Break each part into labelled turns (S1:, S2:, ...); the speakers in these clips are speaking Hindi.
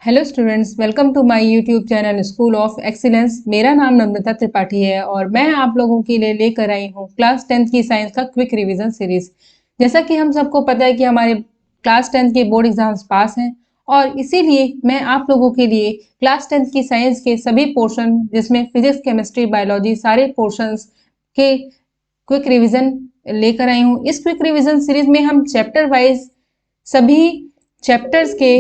S1: Hello students, welcome to my YouTube channel school of excellence. मेरा नाम नम्रता त्रिपाठी है और मैं आप लोगों के लिए लेकर आई हूँ क्लास 10th की साइंस का क्विक रिवीजन सीरीज। जैसा कि हम सबको पता है कि हमारे क्लास 10th के बोर्ड एग्जाम्स पास हैं और इसीलिए मैं आप लोगों के लिए क्लास 10th की साइंस के सभी पोर्शन जिसमें फिजिक्स, केमिस्ट्री, बायोलॉजी सारे पोर्शंस के क्विक रिवीजन लेकर आई हूँ। इस क्विक रिवीजन सीरीज में हम चैप्टर वाइज सभी चैप्टर्स के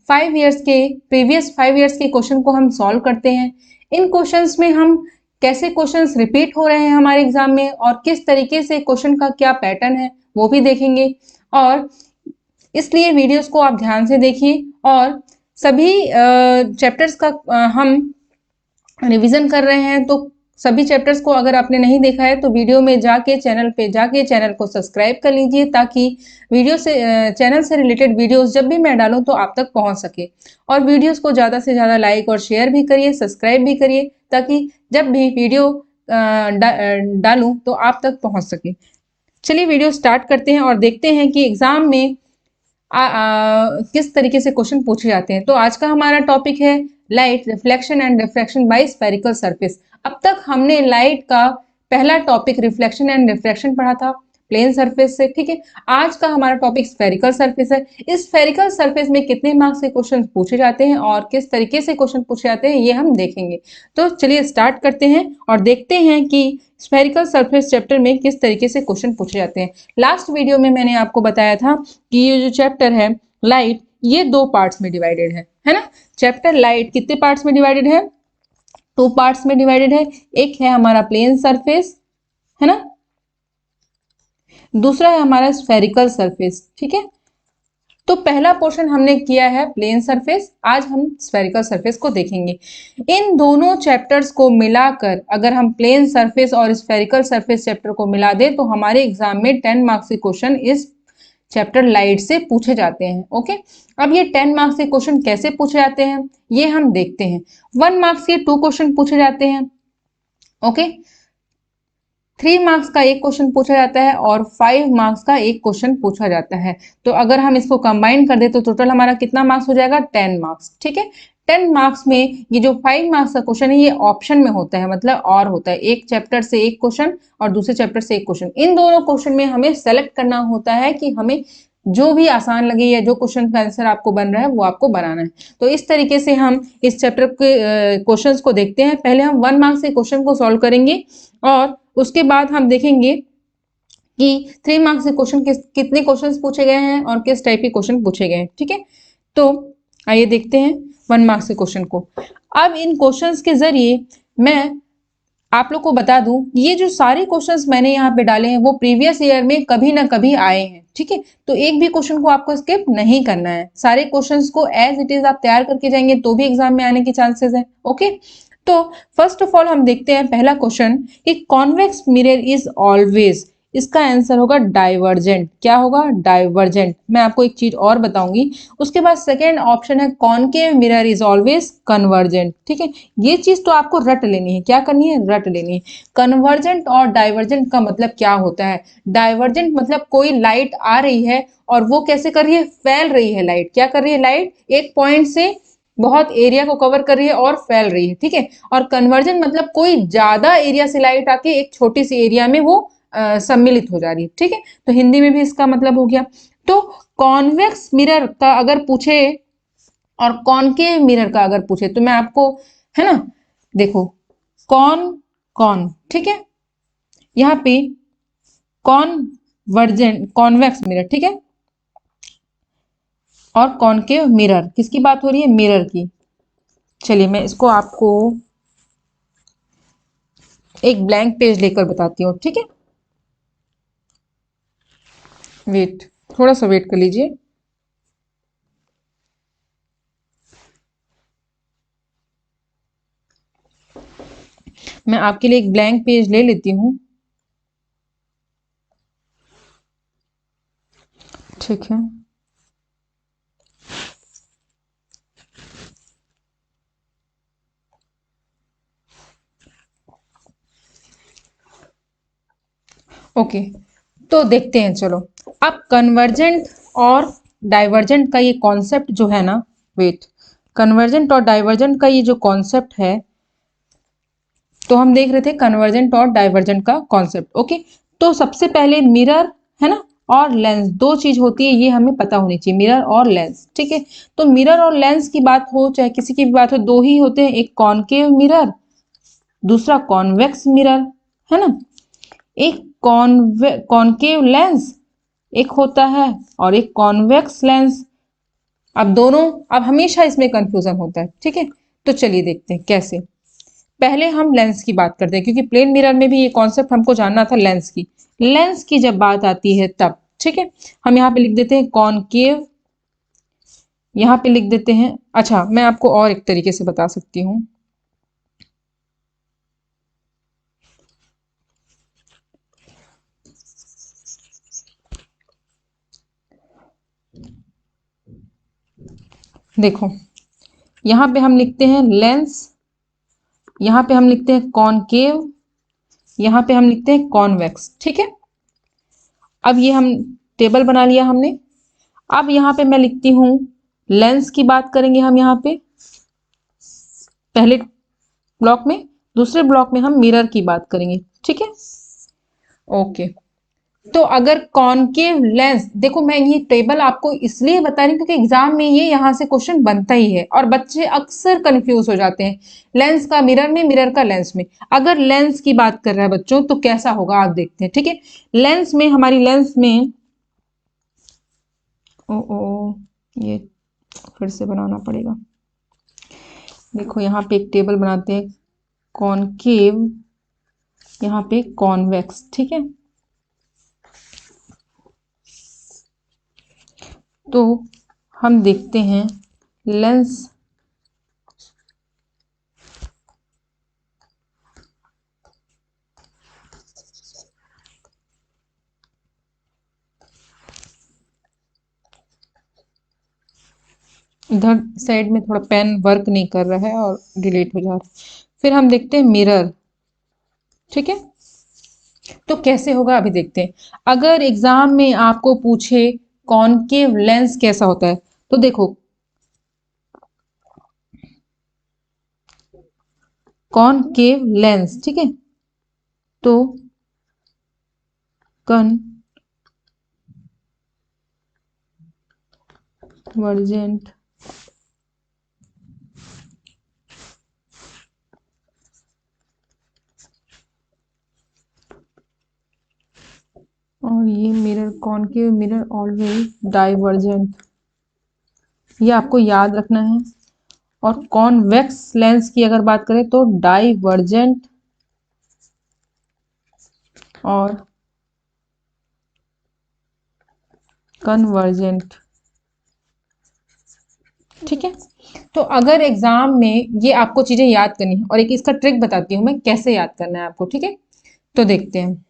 S1: 5 इयर्स के प्रीवियस 5 इयर्स के क्वेश्चन को हम सॉल्व करते हैं। इन क्वेश्चंस में हम कैसे क्वेश्चंस रिपीट हो रहे हैं हमारे एग्जाम में और किस तरीके से क्वेश्चन का क्या पैटर्न है वो भी देखेंगे। और इसलिए वीडियोस को आप ध्यान से देखिए और सभी चैप्टर्स का हम रिवीजन कर रहे हैं। तो सभी चैप्टर्स को अगर आपने नहीं देखा है तो वीडियो में जाके चैनल पे जाके चैनल को सब्सक्राइब कर लीजिए ताकि वीडियो से चैनल से रिलेटेड वीडियोस जब भी मैं डालूं तो आप तक पहुंच सके। और वीडियोस को ज़्यादा से ज़्यादा लाइक और शेयर भी करिए, सब्सक्राइब भी करिए ताकि जब भी वीडियो डालूं तो आप तक पहुंच सके। चलिए वीडियो स्टार्ट करते हैं और देखते हैं कि एग्जाम में किस तरीके से क्वेश्चन पूछे जाते हैं। तो आज का हमारा टॉपिक है light reflection and refraction by spherical surface. अब तक हमने लाइट का पहला टॉपिक रिफ्लेक्शन एंड रिफ्रैक्शन पढ़ा था प्लेन सरफेस से, ठीक है। आज का हमारा टॉपिक स्फेरिकल सरफेस है। इस स्फेरिकल सरफेस में कितने मार्क्स के क्वेश्चन पूछे जाते हैं और किस तरीके से क्वेश्चन पूछे जाते हैं ये हम देखेंगे। तो चलिए स्टार्ट करते हैं और देखते हैं कि स्फेरिकल सरफेस चैप्टर में किस तरीके से क्वेश्चन पूछे जाते हैं। लास्ट वीडियो में मैंने आपको बताया था कि ये जो चैप्टर है लाइट, ये 2 पार्ट्स में डिवाइडेड है ना। चैप्टर लाइट कितने पार्ट्स में डिवाइडेड है? 2 पार्ट्स में डिवाइडेड है। एक है हमारा प्लेन सरफेस, है ना, दूसरा है हमारा स्फेरिकल सरफेस, ठीक है। तो पहला पोर्शन हमने किया है प्लेन सरफेस, आज हम स्फेरिकल सरफेस को देखेंगे। इन दोनों चैप्टर्स को मिलाकर अगर हम प्लेन सरफेस और स्फेरिकल सरफेस चैप्टर को मिला दें तो हमारे एग्जाम में 10 मार्क्स के क्वेश्चन इस चैप्टर लाइट से पूछे जाते हैं। ओके, अब ये 10 मार्क्स के क्वेश्चन कैसे पूछे जाते हैं ये हम देखते हैं। 1 मार्क्स के 2 क्वेश्चन पूछे जाते हैं। ओके, 3 मार्क्स का एक क्वेश्चन पूछा जाता है और 5 मार्क्स का एक क्वेश्चन पूछा जाता है। तो अगर हम इसको कंबाइन कर दे तो टोटल हमारा कितना मार्क्स हो जाएगा? 10 मार्क्स, ठीक है। 10 मार्क्स में ये जो 5 मार्क्स का क्वेश्चन है ये ऑप्शन में होता है, मतलब और होता है। एक चैप्टर से एक क्वेश्चन और दूसरे चैप्टर से एक क्वेश्चन। इन दोनों क्वेश्चन में हमें सेलेक्ट करना होता है कि हमें जो भी आसान लगे या जो क्वेश्चन का आंसर आपको बन रहा है वो आपको बनाना है। तो इस तरीके से हम इस चैप्टर के क्वेश्चंस को देखते हैं। पहले हम 1 मार्क्स के क्वेश्चन को सॉल्व करेंगे और उसके बाद हम देखेंगे कि 3 मार्क्स के क्वेश्चन कितने क्वेश्चंस पूछे गए हैं और किस टाइप के क्वेश्चन पूछे गए हैं, ठीक है। तो आइए देखते हैं 1 मार्क्स के क्वेश्चन को। अब इन क्वेश्चंस के जरिए मैं आप लोग को बता दूं, ये जो सारे क्वेश्चंस मैंने यहाँ पे डाले हैं वो प्रीवियस ईयर में कभी ना कभी आए हैं, ठीक है। तो एक भी क्वेश्चन को आपको स्किप नहीं करना है। सारे क्वेश्चंस को एज इट इज आप तैयार करके जाएंगे तो भी एग्जाम में आने के चांसेस है। ओके, तो फर्स्ट ऑफ ऑल हम देखते हैं पहला क्वेश्चन कि कॉन्वेक्स मिरर इज ऑलवेज, इसका आंसर होगा डाइवर्जेंट। क्या होगा? डाइवर्जेंट। मैं आपको एक चीज और बताऊंगी। उसके बाद सेकेंड ऑप्शन है concave mirror is always convergent, ठीक है। ये चीज तो आपको रट लेनी है। क्या करनी है? रट लेनी है। कन्वर्जेंट और डाइवर्जेंट का मतलब क्या होता है? डाइवर्जेंट मतलब कोई लाइट आ रही है और वो कैसे कर रही है? फैल रही है लाइट। क्या कर रही है? लाइट एक पॉइंट से बहुत एरिया को कवर कर रही है और फैल रही है, ठीक है। और कन्वर्जेंट मतलब कोई ज्यादा एरिया से लाइट आके एक छोटी सी एरिया में वो सम्मिलित हो जा रही है, ठीक है। तो हिंदी में भी इसका मतलब हो गया। तो कॉन्वेक्स मिरर का अगर पूछे और कॉनकेव मिरर का अगर पूछे तो मैं आपको, है ना, देखो कॉन कॉन, ठीक है, यहाँ पे कॉन्वर्जेंट कॉन्वेक्स मिरर, ठीक है, और कॉनकेव मिरर, किसकी बात हो रही है? मिरर की। चलिए मैं इसको आपको एक ब्लैंक पेज लेकर बताती हूँ, ठीक है। वेट, थोड़ा सा वेट कर लीजिए। मैं आपके लिए एक ब्लैंक पेज ले लेती हूँ, ठीक है। ओके, तो देखते हैं। चलो अब कन्वर्जेंट और डाइवर्जेंट का ये कॉन्सेप्ट जो है ना, वेट, कन्वर्जेंट और डाइवर्जेंट का ये जो कॉन्सेप्ट है, तो हम देख रहे थे कन्वर्जेंट और डाइवर्जेंट का कॉन्सेप्ट। ओके, तो सबसे पहले मिरर है ना और लेंस, दो चीज होती है, ये हमें पता होनी चाहिए, मिरर और लेंस। ठीक है, तो मिरर और लेंस की बात हो चाहे किसी की भी बात हो, दो ही होते हैं, एक कॉनकेव मिरर, दूसरा कॉन्वेक्स मिरर, है ना। एक कॉनकेव लेंस एक होता है और एक कॉन्वेक्स लेंस। अब दोनों, अब हमेशा इसमें कंफ्यूजन होता है। ठीक है, तो चलिए देखते हैं कैसे। पहले हम लेंस की बात करते हैं, क्योंकि प्लेन मिरर में भी ये कॉन्सेप्ट हमको जानना था लेंस की। लेंस की जब बात आती है तब, ठीक है, हम यहाँ पे लिख देते हैं कॉनकेव, यहाँ पे लिख देते हैं। अच्छा, मैं आपको और एक तरीके से बता सकती हूँ। देखो, यहाँ पे हम लिखते हैं लेंस, यहाँ पे हम लिखते हैं कॉनकेव, यहाँ पे हम लिखते हैं कॉन्वेक्स। ठीक है, अब ये हम टेबल बना लिया हमने। अब यहाँ पे मैं लिखती हूँ लेंस की बात करेंगे हम यहाँ पे पहले ब्लॉक में, दूसरे ब्लॉक में हम मिरर की बात करेंगे। ठीक है, ओके। तो अगर कॉनकेव लेंस, देखो मैं ये टेबल आपको इसलिए बता रही हूँ क्योंकि एग्जाम में ये यहाँ से क्वेश्चन बनता ही है और बच्चे अक्सर कंफ्यूज हो जाते हैं, लेंस का मिरर में, मिरर का लेंस में। अगर लेंस की बात कर रहा है बच्चों तो कैसा होगा आप देखते हैं। ठीक है, लेंस में, हमारी लेंस में, ओ ये फिर से बनाना पड़ेगा। देखो यहाँ पे एक टेबल बनाते हैं, कॉनकेव, यहाँ पे कॉन्वेक्स। ठीक है, तो हम देखते हैं लेंस, इधर साइड में थोड़ा पेन वर्क नहीं कर रहा है और डिलीट हो जा रहा है। फिर हम देखते हैं मिरर। ठीक है, तो कैसे होगा अभी देखते हैं। अगर एग्जाम में आपको पूछे कॉनकेव लेंस कैसा होता है, तो देखो कॉनकेव लेंस, ठीक है, तो कन्वर्जेंट और ये mirror, concave mirror always divergent, ये आपको याद रखना है। और कॉन्वेक्स लेंस की अगर बात करें तो डाइवर्जेंट और कन्वर्जेंट। ठीक है, तो अगर एग्जाम में ये आपको चीजें याद करनी है, और एक इसका ट्रिक बताती हूँ मैं कैसे याद करना है आपको। ठीक है, तो देखते हैं,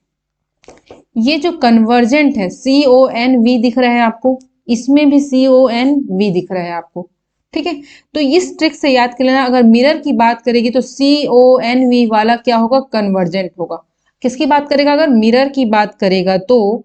S1: ये जो कन्वर्जेंट है, CONV दिख रहा है आपको, इसमें भी CONV दिख रहा है आपको। ठीक है, तो इस ट्रिक से याद कर लेना, अगर मिरर की बात करेगी तो CONV वाला क्या होगा, कन्वर्जेंट होगा। किसकी बात करेगा, अगर मिरर की बात करेगा तो,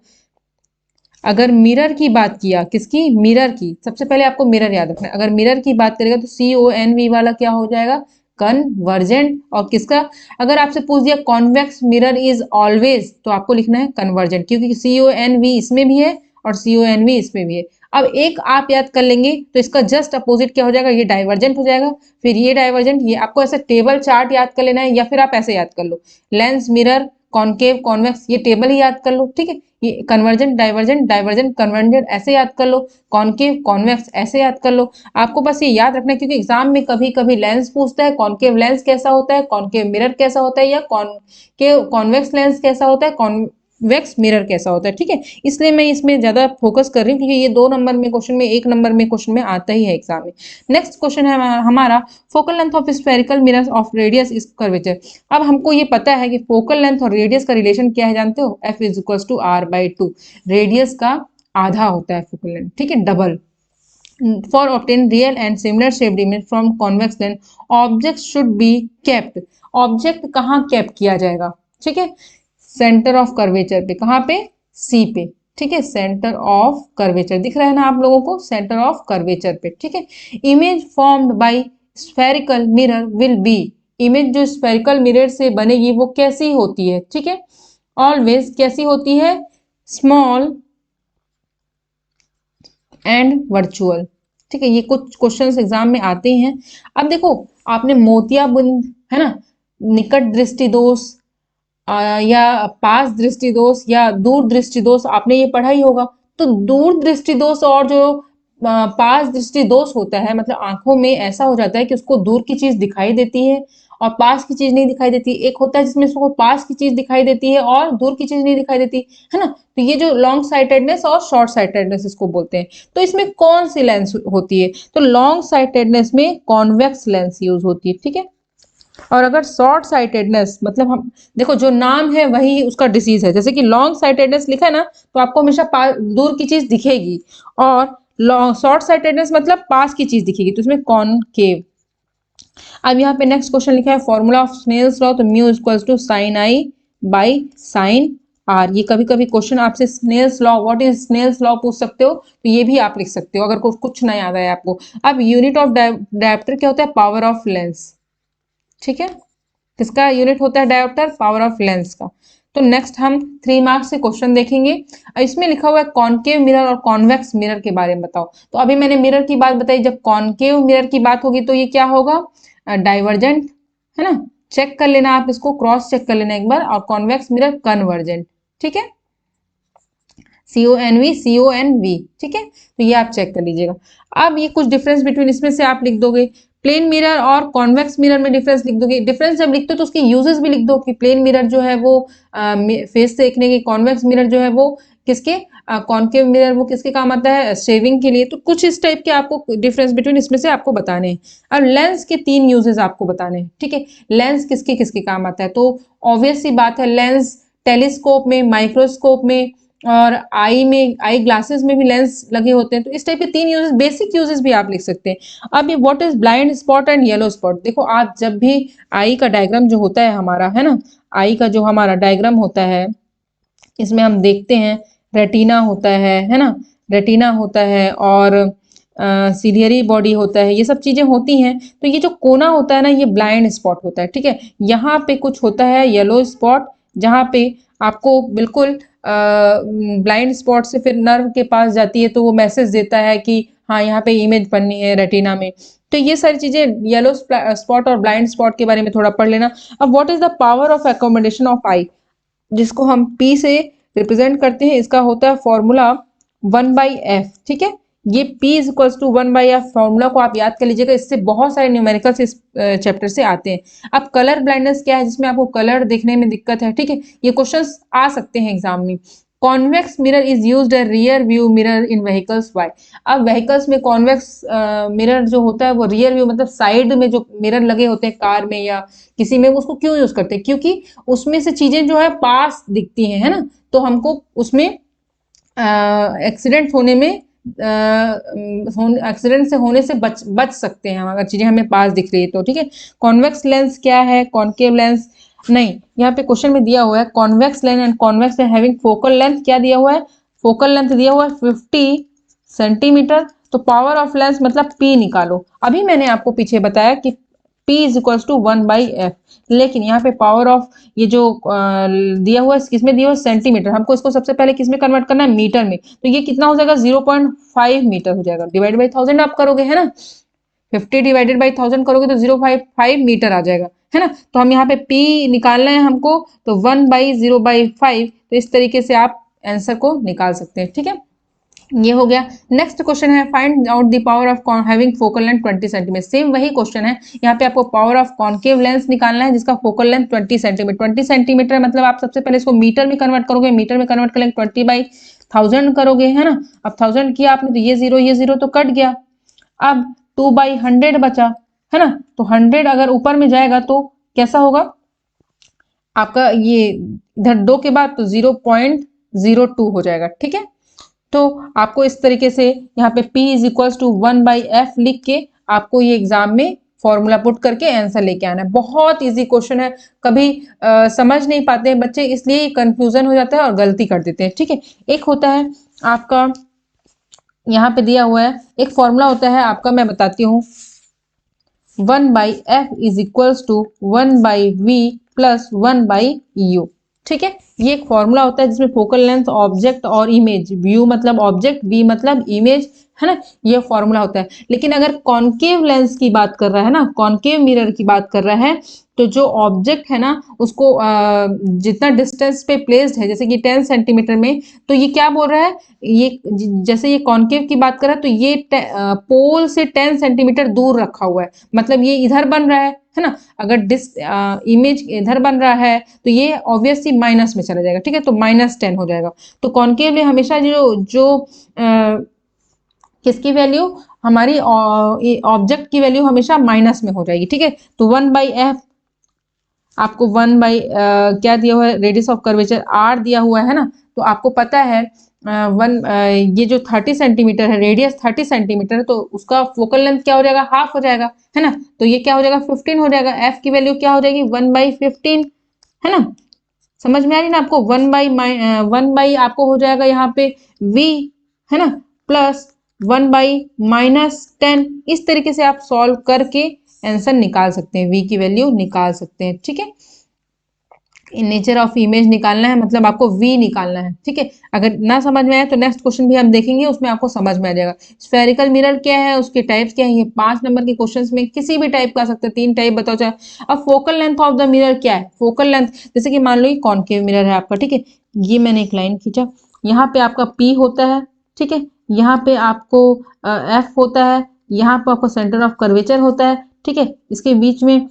S1: अगर मिरर की बात किया, किसकी, मिरर की, सबसे पहले आपको मिरर याद रखना है। अगर मिरर की बात करेगा तो CONV वाला क्या हो जाएगा, कन्वर्जेंट। और किसका, अगर आपसे पूछ दिया कॉन्वेक्स मिरर इज ऑलवेज, तो आपको लिखना है कन्वर्जेंट, क्योंकि CONV इसमें भी है और CONV इसमें भी है। अब एक आप याद कर लेंगे तो इसका जस्ट अपोजिट क्या हो जाएगा, ये डाइवर्जेंट हो जाएगा, फिर ये डाइवर्जेंट। ये आपको ऐसे टेबल चार्ट याद कर लेना है, या फिर आप ऐसे याद कर लो, लेंस, मिरर, कॉनकेव, कॉन्वेक्स, ये टेबल ही याद कर लो। ठीक है, ये कन्वर्जेंट, डाइवर्जेंट, डाइवर्जेंट, कन्वर्जेंट ऐसे याद कर लो, कॉनकेव, कॉन्वेक्स ऐसे याद कर लो। आपको बस ये याद रखना है, क्योंकि एग्जाम में कभी कभी लेंस पूछता है, कॉनकेव लेंस कैसा होता है, कॉनकेव मिरर कैसा होता है, या कॉनकेव कॉन्वेक्स लेंस कैसा होता है, कॉन्वेक्स मिरर कैसा होता है। ठीक है, इसलिए मैं इसमें ज्यादा फोकस कर रही हूँ, क्योंकि ये 2 नंबर में क्वेश्चन में, 1 नंबर में क्वेश्चन में आता ही है एग्जाम में। नेक्स्ट क्वेश्चन है हमारा, focal length of spherical mirror of radius is curvature. अब हमको ये पता है कि फोकल लेंथ और रेडियस का रिलेशन क्या है, जानते हो, F is equal to R/2। Radius का आधा होता है फोकल लेंथ, ठीक है, double. For obtain real and similar shaped image from convex lens, object should be kept. Object कहाँ केप किया जाएगा, ठीक है, सेंटर ऑफ कर्वेचर पे, कहाँ पे, C पे। ठीक है, सेंटर ऑफ कर्वेचर दिख रहा है ना आप लोगों को, सेंटर ऑफ कर्वेचर पे, ठीक है। Image formed by spherical mirror will be, image जो स्फेरिकल मिरर से बनेगी वो कैसी होती है, ठीक है, ऑलवेज कैसी होती है, स्मॉल एंड वर्चुअल, ठीक है। ये कुछ क्वेश्चंस एग्जाम में आते हैं। अब देखो, आपने मोतियाबिंद, है ना, निकट दृष्टि दोष या पास दृष्टि दोष या दूर दृष्टि दोष आपने ये पढ़ा ही होगा। तो दूर दृष्टि दोष और जो पास दृष्टि दोष होता है, मतलब आंखों में ऐसा हो जाता है कि उसको दूर की चीज दिखाई देती है और पास की चीज नहीं दिखाई देती। एक होता है जिसमें उसको पास की चीज दिखाई देती है और दूर की चीज नहीं दिखाई देती, है ना। तो ये जो लॉन्ग साइटेडनेस और शॉर्ट साइटेडनेस इसको बोलते हैं। तो इसमें कौन सी लेंस होती है, तो लॉन्ग साइटेडनेस में कॉन्वेक्स लेंस यूज होती है, ठीक है। और अगर शॉर्ट साइटेडनेस, मतलब हम देखो जो नाम है वही उसका डिसीज है, जैसे कि लॉन्ग साइटेडनेस लिखा है ना, तो आपको हमेशा दूर की चीज दिखेगी, और शॉर्ट साइटेडनेस मतलब पास की चीज दिखेगी, तो इसमें कॉनकेव। अब यहाँ पे नेक्स्ट क्वेश्चन लिखा है फॉर्मूला ऑफ स्नेल्स लॉ, तो mu equals to sine I by sine R. ये कभी कभी क्वेश्चन आपसे Snell's law, what is Snell's law पूछ सकते हो, तो ये भी आप लिख सकते हो अगर कुछ नहीं आता है आपको। अब यूनिट ऑफ डायोप्टर क्या होता है, पावर ऑफ लेंस, ठीक है। किसका यूनिट होता है डायोप्टर, पावर ऑफ लेंस का। तो नेक्स्ट हम 3 मार्क्स से क्वेश्चन देखेंगे। इसमें लिखा हुआ है कॉनकेव मिरर और कॉन्वेक्स मिरर के बारे में बताओ। तो अभी मैंने मिरर की बात बताई, जब कॉनकेव मिरर की बात होगी तो ये क्या होगा, डाइवर्जेंट, है ना। चेक कर लेना आप इसको, क्रॉस चेक कर लेना एक बार। और कॉन्वेक्स मिरर कन्वर्जेंट, ठीक है, CONV, ठीक है। तो ये आप चेक कर लीजिएगा। अब ये कुछ डिफरेंस बिटवीन इसमें से आप लिख दोगे, प्लेन मिरर और कॉन्वेक्स मिरर में डिफरेंस लिख दोगे। डिफरेंस जब लिखते हो तो उसके यूजेस भी लिख दो कि प्लेन मिरर जो है वो फेस से देखने के, कॉन्वेक्स मिरर जो है वो किसके, कॉनकेव मिरर वो किसके काम आता है, शेविंग के लिए। तो कुछ इस टाइप के आपको डिफरेंस बिटवीन इसमें से आपको बताने हैं। अब लेंस के 3 यूजेस आपको बताने हैं, ठीक है। लेंस किसके किसके काम आता है, तो ऑब्वियस सी बात है, लेंस टेलीस्कोप में, माइक्रोस्कोप में और आई में, आई ग्लासेस में भी लेंस लगे होते हैं। तो इस टाइप के 3 यूजेस, बेसिक यूजेस भी आप लिख सकते हैं। अब ये what is blind spot and yellow spot, देखो आप जब भी आई का डायग्राम जो होता है हमारा, है ना, आई का जो हमारा डायग्राम होता है, इसमें हम देखते हैं रेटिना होता है ना, रेटिना होता है और सीलियरी बॉडी होता है, ये सब चीजें होती हैं। तो ये जो कोना होता है ना, ये ब्लाइंड स्पॉट होता है, ठीक है। यहाँ पे कुछ होता है येलो स्पॉट, जहाँ पे आपको बिल्कुल ब्लाइंड स्पॉट से फिर नर्व के पास जाती है, तो वो मैसेज देता है कि हाँ यहाँ पे इमेज बननी है रेटिना में। तो ये सारी चीजें, येलो स्पॉट और ब्लाइंड स्पॉट के बारे में थोड़ा पढ़ लेना। अब what is the power of accommodation of eye, जिसको हम P से रिप्रेजेंट करते हैं, इसका होता है फॉर्मूला 1/f, ठीक है। ये P is equals to 1/f, formula को आप याद कर लीजिएगा, इससे बहुत सारे न्यूमेरिकल्स इस चैप्टर से आते हैं। अब कलर ब्लाइंडनेस क्या है, जिसमें आपको कलर देखने में दिक्कत है, ठीक है, ये क्वेश्चंस आ सकते हैं एग्जाम में। Convex mirror is used as rear view mirror in vehicles, why. अब व्हीकल्स में कॉन्वेक्स मिरर जो होता है वो रियर व्यू, मतलब साइड में जो मिरर लगे होते हैं कार में या किसी में, उसको क्यों यूज करते हैं, क्योंकि उसमें से चीजें जो है पास दिखती हैं, है ना। तो हमको उसमें एक्सीडेंट होने में, एक्सीडेंट से होने से बच सकते हैं हम, अगर चीजें हमें पास दिख रही है तो, ठीक है। कॉन्वेक्स लेंस क्या है, कॉनकेव लेंस नहीं, यहाँ पे क्वेश्चन में दिया हुआ है convex lens and convex having focal length, क्या दिया हुआ है, फोकल लेंथ दिया हुआ है 50 सेंटीमीटर। तो पावर ऑफ लेंस मतलब P निकालो। अभी मैंने आपको पीछे बताया कि P is equals to 1/f, लेकिन यहाँ पे पावर ऑफ ये जो दिया हुआ है किसमें दिया हुआ है, सेंटीमीटर। हमको इसको सबसे पहले किसमें कन्वर्ट करना है, मीटर में। तो ये कितना हो जाएगा, 0.5 मीटर हो जाएगा, डिवाइड बाई 1000 आप करोगे, है ना, 50 डिवाइडेड बाई 1000 करोगे तो 0.5 मीटर आ जाएगा, है ना। तो हम यहाँ पे P निकालना है हमको, तो 1/0/5, तो इस तरीके से आप आंसर को निकाल सकते हैं, ठीक है। ये हो गया। नेक्स्ट क्वेश्चन है find out the power of having focal length 20 centimetre. Same वही क्वेश्चन है, यहाँ पे आपको पावर ऑफ कॉनकेव लेंस निकालना है जिसका फोकल लेंथ 20 सेंटीमीटर। 20 सेंटीमीटर मतलब आप सबसे पहले इसको मीटर में कन्वर्ट करोगे, मीटर में कन्वर्ट करेंगे 20/1000 करोगे, है ना। अब 1000 किया आपने तो ये जीरो तो कट गया। अब 2/100 बचा, है ना। तो 100 अगर ऊपर में जाएगा तो कैसा होगा आपका, ये इधर 2 के बाद तो 0.02 हो जाएगा, ठीक है। तो आपको इस तरीके से यहाँ पे P is equals to 1/f लिख के आपको ये एग्जाम में फॉर्मूला पुट करके आंसर लेके आना है। बहुत इजी क्वेश्चन है, कभी समझ नहीं पाते हैं बच्चे, इसलिए कंफ्यूजन हो जाता है और गलती कर देते हैं। ठीक है, एक होता है आपका यहाँ पे दिया हुआ है, एक फॉर्मूला होता है आपका, मैं बताती हूँ, 1/f is equals to 1/v plus 1/u। ठीक है, ये एक फॉर्मूला होता है जिसमें फोकल लेंथ, ऑब्जेक्ट और इमेज, व्यू मतलब ऑब्जेक्ट, वी मतलब इमेज, है ना, ये फॉर्मूला होता है। लेकिन अगर कॉन्केव लेंस की बात कर रहा है ना, कॉन्केव मिरर की बात कर रहा है, तो जो ऑब्जेक्ट है ना उसको जितना डिस्टेंस पे प्लेस्ड है, जैसे कि 10 सेंटीमीटर में, तो ये क्या बोल रहा है, ये जैसे ये कॉन्केव की बात कर रहा है तो ये पोल से 10 सेंटीमीटर दूर रखा हुआ है, मतलब ये इधर बन रहा है ना। अगर इमेज इधर बन रहा है तो ये ऑब्वियसली माइनस में चला जाएगा। ठीक है, तो -10 हो जाएगा। तो कॉन्केव में हमेशा जो जो किसकी वैल्यू, हमारी ऑब्जेक्ट की वैल्यू हमेशा माइनस में हो जाएगी। ठीक है, तो 1/f आपको 1 क्या दिया हुआ है, रेडियस ऑफ कर्वेचर r दिया हुआ है ना, तो आपको पता है ये जो 30 सेंटीमीटर है, रेडियस 30 सेंटीमीटर है, तो उसका फोकल लेंथ क्या हो जाएगा, हाफ हो जाएगा, है ना। तो ये क्या हो जाएगा, 15 हो जाएगा। f की वैल्यू क्या हो जाएगी, 1/15, है ना। समझ में आ रही ना आपको, 1 बाई आपको हो जाएगा यहाँ पे v, है ना, प्लस 1/-10। इस तरीके से आप सॉल्व करके आंसर निकाल सकते हैं, v की वैल्यू निकाल सकते हैं। ठीक है, नेचर ऑफ इमेज निकालना है, मतलब आपको v निकालना है। ठीक है, अगर ना समझ में आए तो नेक्स्ट क्वेश्चन भी हम देखेंगे, उसमें आपको समझ में आ जाएगा। स्फेरिकल मिरर क्या है, उसके टाइप्स क्या है, ये 5 नंबर के क्वेश्चंस में किसी भी टाइप का आ सकते हैं, 3 टाइप बताओ चाहे। अब focal length of the mirror क्या है, फोकल लेंथ, जैसे कि मान लो ये कॉन्केव मिरर है आपका। ठीक है, ये मैंने एक लाइन खींचा, यहाँ पे आपका p होता है। ठीक है, यहाँ पे आपको f होता है, यहाँ पे आपको सेंटर ऑफ कर्वेचर होता है। ठीक है, इसके बीच में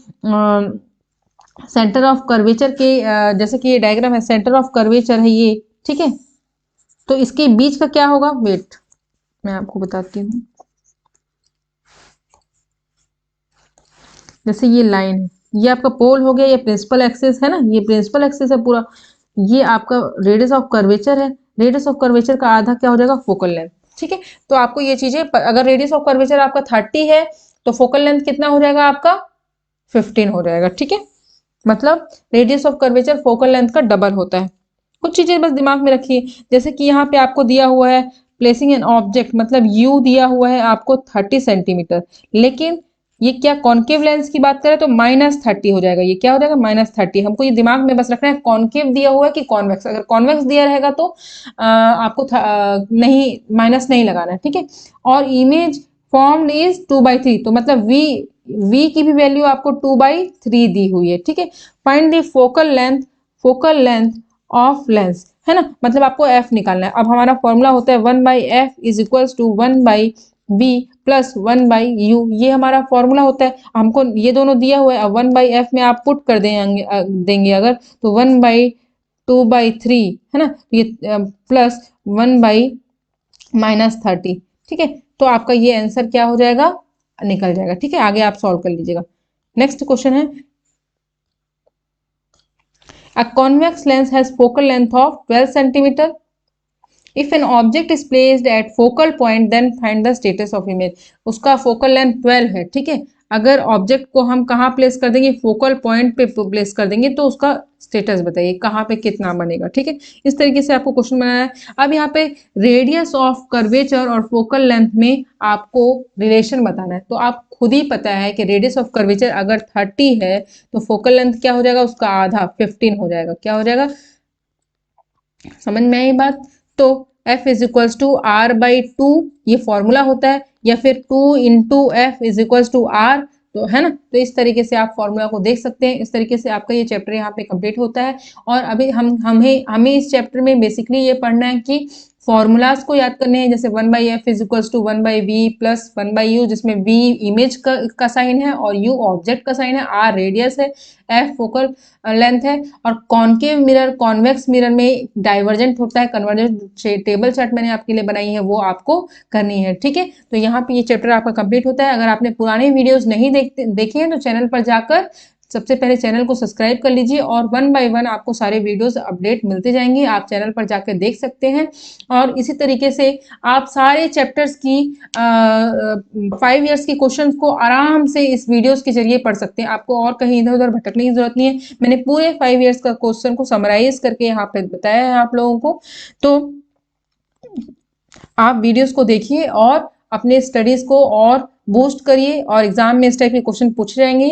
S1: सेंटर ऑफ कर्वेचर के जैसे कि ये डायग्राम है, सेंटर ऑफ कर्वेचर है ये। ठीक है, तो इसके बीच का क्या होगा, वेट मैं आपको बताती हूँ। जैसे ये लाइन है, ये आपका पोल हो गया, ये प्रिंसिपल एक्सिस है ना, ये प्रिंसिपल एक्सिस है पूरा, ये आपका रेडियस ऑफ कर्वेचर है, रेडियस ऑफ कर्वेचर का आधा क्या हो जाएगा, फोकल लेंथ। ठीक है, तो आपको ये चीजें, अगर रेडियस ऑफ कर्वेचर आपका 30 है तो फोकल लेंथ कितना हो जाएगा आपका, 15 हो जाएगा। ठीक है, मतलब radius of curvature focal length का डबल होता है। कुछ चीजें बस दिमाग में रखिए, जैसे कि यहाँ पे आपको दिया हुआ है प्लेसिंग एन ऑब्जेक्ट, मतलब यू दिया हुआ है आपको 30 सेंटीमीटर, लेकिन ये क्या कॉन्केव लेंस की बात करें तो -30 हो जाएगा। ये क्या हो जाएगा, -30। हमको ये दिमाग में बस रखना है, कॉन्केव दिया हुआ है कि कॉन्वेक्स। अगर कॉन्वेक्स दिया रहेगा तो आपको नहीं, माइनस नहीं लगाना है। ठीक है, और इमेज फॉर्म्ड इज 2/3, तो मतलब v की भी वैल्यू आपको 2/3 दी हुई है। ठीक है, find the focal length of lens, है ना, मतलब आपको f निकालना है। अब हमारा फॉर्मूला होता है 1/f is equals to 1/v plus 1/u, ये हमारा फॉर्मूला होता है। हमको ये दोनों दिया हुआ है, अब 1/f में आप पुट कर देंगे अगर, तो 1/2/3, है ना, तो ये प्लस 1/-30। ठीक है, तो आपका ये आंसर क्या हो जाएगा, निकल जाएगा। ठीक है, आगे आप सॉल्व कर लीजिएगा। नेक्स्ट क्वेश्चन है, a convex lens has focal length of 12 centimeter. If an object is placed at focal point, then find the status of image. उसका फोकल लेंथ 12 है। ठीक है, अगर ऑब्जेक्ट को हम कहाँ प्लेस कर देंगे, फोकल पॉइंट पे प्लेस कर देंगे, तो उसका स्टेटस बताइए कहाँ पे कितना बनेगा। ठीक है, इस तरीके से आपको क्वेश्चन बनाना है। अब यहाँ पे रेडियस ऑफ कर्वेचर और फोकल लेंथ में आपको रिलेशन बताना है, तो आप खुद ही पता है कि रेडियस ऑफ कर्वेचर अगर 30 है तो फोकल लेंथ क्या हो जाएगा, उसका आधा 15 हो जाएगा। क्या हो जाएगा, समझ में आई बात। तो f is equals to r/2 ये फॉर्मूला होता है, या फिर 2 into F is equals to r, तो है ना। तो इस तरीके से आप फॉर्मूला को देख सकते हैं। इस तरीके से आपका ये चैप्टर यहाँ पे कंप्लीट होता है। और अभी हमें इस चैप्टर में बेसिकली ये पढ़ना है कि फॉर्मूलाज को याद करने हैं, जैसे 1/f is equals to 1/v plus 1/u, जिसमें v इमेज का साइन है और u ऑब्जेक्ट का साइन है, r रेडियस है, f फोकल लेंथ है। और कॉन्केव मिरर कॉन्वेक्स मिरर में डाइवर्जेंट होता है, कन्वर्जेंट टेबल चार्ट मैंने आपके लिए बनाई है, वो आपको करनी है। ठीक है, तो यहाँ पे ये चैप्टर आपका कंप्लीट होता है। अगर आपने पुराने वीडियोस नहीं देखे हैं तो चैनल पर जाकर सबसे पहले चैनल को सब्सक्राइब कर लीजिए और 1 बाय 1 आपको सारे वीडियोस अपडेट मिलते जाएंगे। आप चैनल पर जाकर देख सकते हैं और इसी तरीके से आप सारे चैप्टर्स की 5 इयर्स की क्वेश्चंस को आराम से इस वीडियोस के जरिए पढ़ सकते हैं। आपको और कहीं इधर उधर भटकने की जरूरत नहीं है। मैंने पूरे 5 इयर्स का क्वेश्चन को समराइज करके यहाँ पे बताया है आप लोगों को। तो आप वीडियोस को देखिए और अपने स्टडीज को और बूस्ट करिए और एग्जाम में इस टाइप के क्वेश्चन पूछे जाएंगे।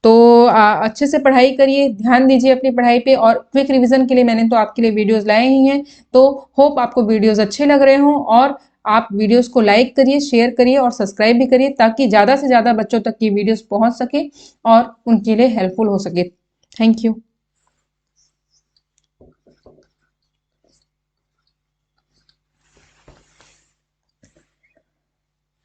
S1: तो अच्छे से पढ़ाई करिए, ध्यान दीजिए अपनी पढ़ाई पे और क्विक रिवीजन के लिए मैंने तो आपके लिए वीडियोस लाए ही हैं। तो होप आपको वीडियोस अच्छे लग रहे हों और आप वीडियोस को लाइक करिए, शेयर करिए और सब्सक्राइब भी करिए ताकि ज़्यादा से ज़्यादा बच्चों तक की वीडियोस पहुंच सके और उनके लिए हेल्पफुल हो सके। Thank you.